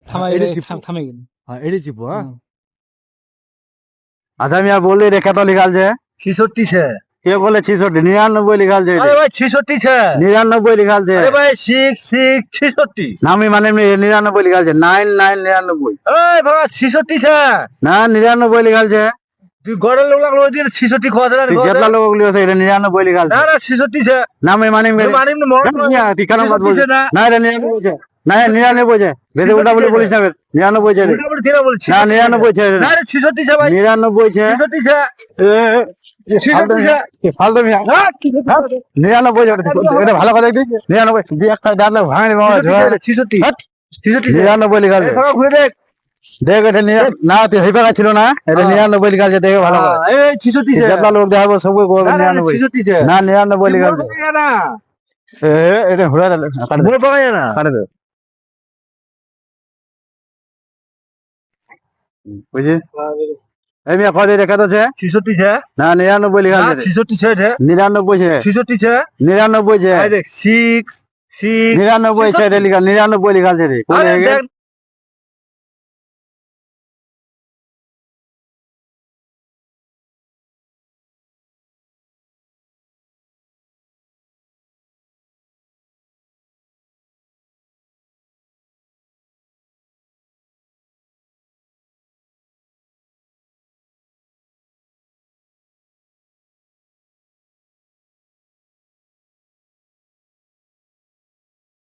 থামে গেল। হ্যাঁ এটি চিপু হ্যাঁ আচ্ছা মিয়া বললি রেখা তো লিখাল যে 66 છે কে বলে 66 99 লিখাল যে আরে ভাই 66 છે 99 লিখাল যে আরে ভাই 66 66 নামি মানে 99 লিখাল যে 99 এই বাবা 66 છે না 99 লিখাল যে তুই গড়ের লোক লাগলো ওই দিন 66 খাওয়া তুই যেতলা লোক গুলি আছে এটা 99 লিখাল না যে না 66 છે নামি মানে মানিম না তুই কেন বাদ বলছিস না এটা 99 বলছে না 99 છે বেশি উল্টা বলে বলিস না 99 છે উল্টা বলে ছেড়ে বলছি না 99 છે না রে 66 છે ভাই 99 છે 66 છે ফালতু মিয়া 99 এটা ভালো কথা দেখি 99 দিয়ে একটা দাঁত ভাঙে বাবা 66 99 লিখাল যে ঘুরে দেখ দেখ এটা না তুই হইবে ছিল না এটা 99 লিখাল যে দেখে ভালো করে এই 66 છે যেতলা লোক দেখাবো সবই করবে 99 66 છે না 99 লিখাল যে না এটা ঘুরে দে কাটে বই পাওয়া যায় না কাটে দে বুঝি এই মিয়া কত রেখা তো আছে 66 છે না 99 লিখাল না যে 66 છે 99 છે 66 છે 99 છે এই দেখ 6 6 99 છે এটা লিখাল 99 লিখাল છે রে আরে দেখ